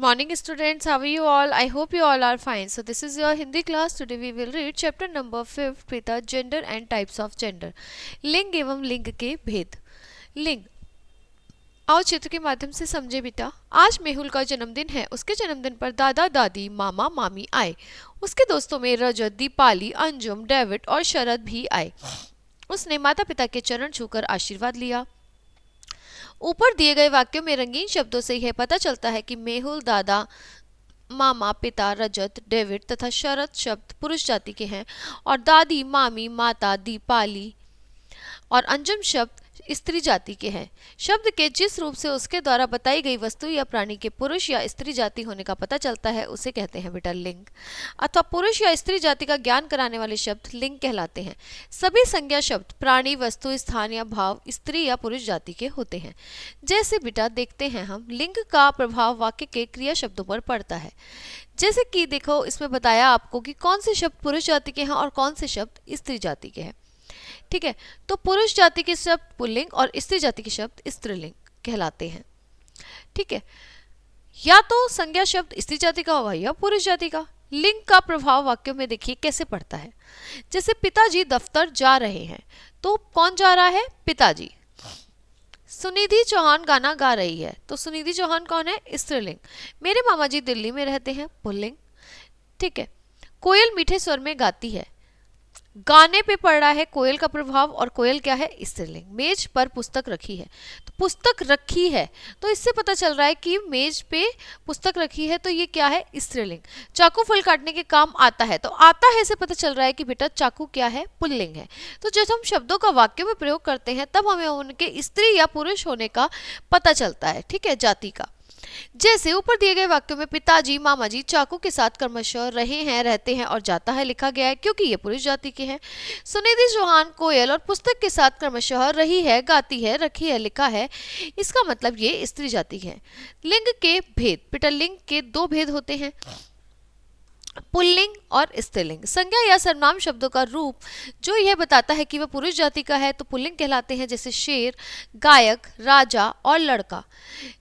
morning students, how are you all? I hope you all are fine. So this is your Hindi class. Today we will read chapter number 5 पिता gender and types of gender. लिंग एवं लिंग के भेद. लिंग. आओ चित्र के माध्यम से समझे बेटा. आज मेहुल का जन्मदिन है. उसके जन्मदिन पर दादा दादी मामा मामी आए. उसके दोस्तों में रजत, दीपाली, अंजुम, डेविड और शरद भी आए. उसने माता पिता के चरण छूकर आशीर्वाद लिया. ऊपर दिए गए वाक्यों में रंगीन शब्दों से यह पता चलता है कि मेहुल, दादा, मामा, पिता, रजत, डेविड तथा शरद शब्द पुरुष जाति के हैं और दादी, मामी, माता, दीपाली और अंजुम शब्द स्त्री जाति के हैं. शब्द के जिस रूप से उसके द्वारा बताई गई वस्तु या प्राणी के पुरुष या स्त्री जाति होने का पता चलता है उसे कहते हैं बेटा लिंग. अथवा पुरुष या स्त्री जाति का ज्ञान कराने वाले शब्द लिंग कहलाते हैं. सभी संज्ञा शब्द प्राणी, वस्तु, स्थान या भाव स्त्री या पुरुष जाति के होते हैं. जैसे बेटा देखते हैं हम लिंग का प्रभाव वाक्य के क्रिया शब्दों पर पड़ता है. जैसे कि देखो इसमें बताया आपको कि कौन से शब्द पुरुष जाति के हैं और कौन से शब्द स्त्री जाति के हैं. ठीक है, तो पुरुष जाति के शब्द पुल्लिंग और स्त्री जाति के शब्द स्त्रीलिंग कहलाते हैं. ठीक है, या तो संज्ञा शब्द स्त्री जाति का होगा या पुरुष जाति का. लिंग का प्रभाव वाक्यों में देखिए कैसे पड़ता है. जैसे पिताजी दफ्तर जा रहे हैं, तो कौन जा रहा है? पिताजी. सुनिधि चौहान गाना गा रही है, तो सुनिधि चौहान कौन है? स्त्रीलिंग. मेरे मामा जी दिल्ली में रहते हैं, पुल्लिंग. ठीक है, कोयल मीठे स्वर में गाती है, गाने पे पड़ रहा है कोयल का प्रभाव और कोयल क्या है? स्त्रीलिंग. मेज पर पुस्तक रखी है, तो पुस्तक रखी है, तो इससे पता चल रहा है कि मेज पे पुस्तक रखी है, तो ये क्या है? स्त्रीलिंग. चाकू फल काटने के काम आता है, तो आता है से पता चल रहा है कि बेटा चाकू क्या है? पुल्लिंग है. तो जब हम शब्दों का वाक्य में प्रयोग करते हैं तब हमें उनके स्त्री या पुरुष होने का पता चलता है. ठीक है, जाति का. जैसे ऊपर दिए गए वाक्यों में पिताजी, मामा जी चाकू के साथ क्रमशः रहे हैं, रहते हैं और जाता है लिखा गया है क्योंकि ये पुरुष जाति के हैं. सुनिधि चौहान कोयल और पुस्तक के साथ क्रमशः रही है, गाती है, रखी है लिखा है, इसका मतलब ये स्त्री जाति है. लिंग के भेद. बेटा लिंग के दो भेद होते हैं, पुल्लिंग और स्त्रीलिंग. संज्ञा या सर्वनाम शब्दों का रूप जो यह बताता है कि वह पुरुष जाति का है तो पुल्लिंग कहलाते हैं, जैसे शेर, गायक, राजा और लड़का.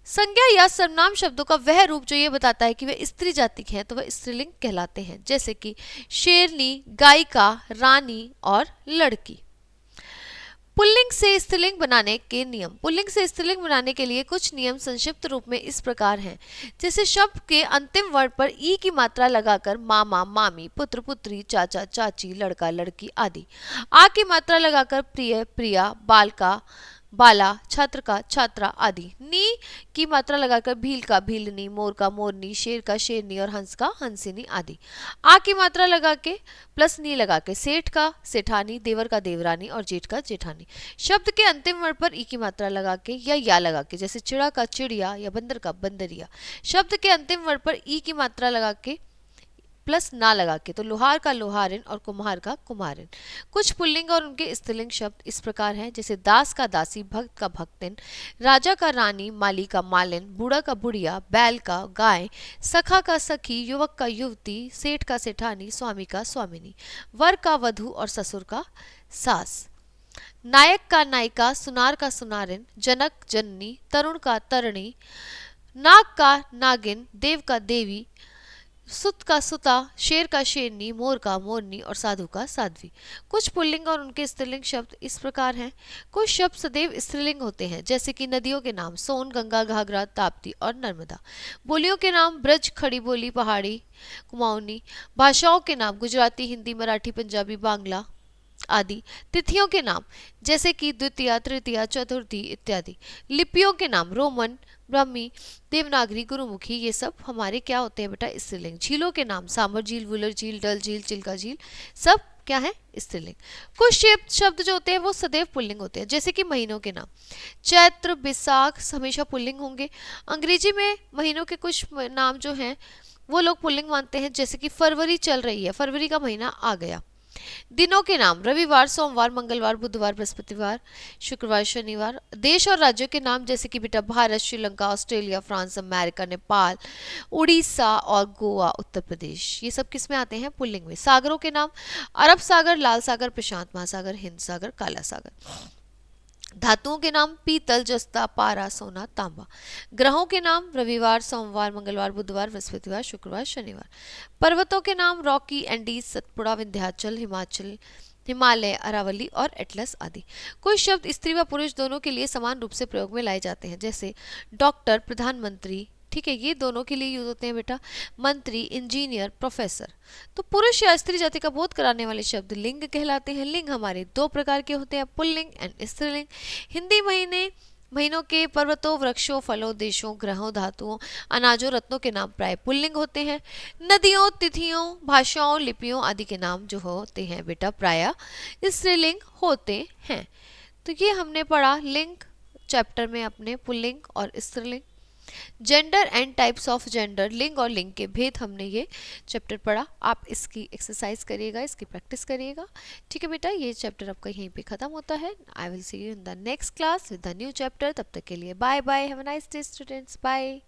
संज्ञा या सर्वनाम शब्दों का वह रूप जो यह बताता है कि वह स्त्री जाति के हैं तो वह स्त्रीलिंग कहलाते हैं, जैसे कि शेरनी, गायिका, रानी और लड़की. पुल्लिंग से स्त्रीलिंग बनाने के नियम. पुल्लिंग से स्त्रीलिंग बनाने के लिए कुछ नियम संक्षिप्त रूप में इस प्रकार हैं. जैसे शब्द के अंतिम वर्ण पर ई की मात्रा लगाकर मामा, मामी, पुत्र, पुत्री, चाचा, चाची, लड़का, लड़की आदि. आ की मात्रा लगाकर प्रिय, प्रिया, बालका, बाला, छात्र का, छात्रा आदि. नी की मात्रा लगाकर भील का, भीलनी, मोर का, मोरनी, शेर का, शेरनी और हंस का, हंसिनी आदि. आ की मात्रा लगा के प्लस नी लगा के सेठ का, सेठानी, देवर का, देवरानी और जेठ का, जेठानी. शब्द के अंतिम वर्ण पर ई की मात्रा लगा के या लगा के, जैसे चिड़ा का, चिड़िया या बंदर का, बंदरिया. शब्द के अंतिम वर्ण पर ई की मात्रा लगा के प्लस ना लगा के, तो लोहार का, लोहारिन और कुम्हार का, कुम्हारिन. कुछ पुल्लिंग और उनके स्त्रीलिंग शब्द इस प्रकार हैं, जैसे दास का, दासी, भक्त का, भक्तिन, राजा का, रानी, माली का, मालिन, बूढ़ा का, बुढ़िया, बैल का, गाय, सखा का, सखी, युवक का, युवती, सेठ का, सेठानी, स्वामी का, स्वामिनी, वर का, वधु और ससुर का, सास. नायक का, नायिका, सुनार का, सुनारिन, जनक, जननी, तरुण का, तरणी, नाग का, नागिन, देव का, देवी, सुत का, सुता, शेर का, शेरनी, मोर का, मोरनी और साधु का, साध्वी. कुछ पुल्लिंग और उनके स्त्रीलिंग शब्द इस प्रकार हैं. कुछ शब्द सदैव स्त्रीलिंग होते हैं, जैसे कि नदियों के नाम सोन, गंगा, घाघरा, ताप्ती और नर्मदा. बोलियों के नाम ब्रज, खड़ी बोली, पहाड़ी, कुमाऊनी. भाषाओं के नाम गुजराती, हिंदी, मराठी, पंजाबी, बांग्ला आदि. तिथियों के नाम जैसे कि द्वितीया, तृतीया, चतुर्थी इत्यादि. लिपियों के नाम रोमन, ब्राह्मी, देवनागरी, गुरुमुखी, ये सब हमारे क्या होते हैं बेटा? स्त्रीलिंग. झीलों के नाम सामर झील, वुलर झील, डल झील, चिल्का झील, सब क्या है? स्त्रीलिंग. कुछ शब्द जो होते हैं वो सदैव पुल्लिंग होते हैं, जैसे कि महीनों के नाम चैत्र, बैसाख हमेशा पुल्लिंग होंगे. अंग्रेजी में महीनों के कुछ नाम जो हैं वो लोग पुल्लिंग मानते हैं, जैसे कि फरवरी चल रही है, फरवरी का महीना आ गया. दिनों के नाम रविवार, सोमवार, मंगलवार, बुधवार, बृहस्पतिवार, शुक्रवार, शनिवार. देश और राज्यों के नाम जैसे कि बेटा Bharat, Sri Lanka, Australia, France, America, Nepal, Orissa और गोवा, उत्तर प्रदेश, ये सब किस में आते हैं? पुल्लिंग में. सागरों के नाम अरब सागर, लाल सागर, प्रशांत महासागर, हिंद सागर, काला सागर. धातुओं के नाम पीतल, जस्ता, पारा, सोना, तांबा। ग्रहों के नाम रविवार, सोमवार, मंगलवार, बुधवार, बृहस्पतिवार, शुक्रवार, शनिवार। पर्वतों के नाम रॉकी, एंडीज, सतपुड़ा, विंध्याचल, हिमाचल, हिमालय, अरावली और एटलस आदि। कोई शब्द स्त्री व पुरुष दोनों के लिए समान रूप से प्रयोग में लाए जाते हैं, जैसे डॉक्टर, प्रधानमंत्री, ठीक है, ये दोनों के लिए यूज होते हैं बेटा। मंत्री, इंजीनियर, प्रोफेसर। तो पुरुष या स्त्री जाति का बोध कराने वाले शब्द लिंग कहलाते हैं। लिंग हमारे दो प्रकार के होते हैं, पुल्लिंग एंड स्त्रीलिंग। हिंदी महीनों के पर्वतों, वृक्षों, फलों, देशों, ग्रहों, धातुओं, अनाजों, रत्नों के नाम प्राय पुल्लिंग होते हैं। नदियों, तिथियों, भाषाओं, लिपियों आदि के नाम जो होते हैं बेटा प्राय स्त्रीलिंग होते हैं। तो ये हमने पढ़ा लिंग चैप्टर में अपने, पुल्लिंग और स्त्रीलिंग। Gender and types of gender, लिंग और लिंग के भेद, हमने ये चैप्टर पढ़ा। आप इसकी एक्सरसाइज करिएगा, इसकी प्रैक्टिस करिएगा, ठीक है बेटा। ये चैप्टर आपका यहीं पे खत्म होता है। I will see you in the next class with the new chapter. तब तक के लिए bye bye, have a nice day students, bye.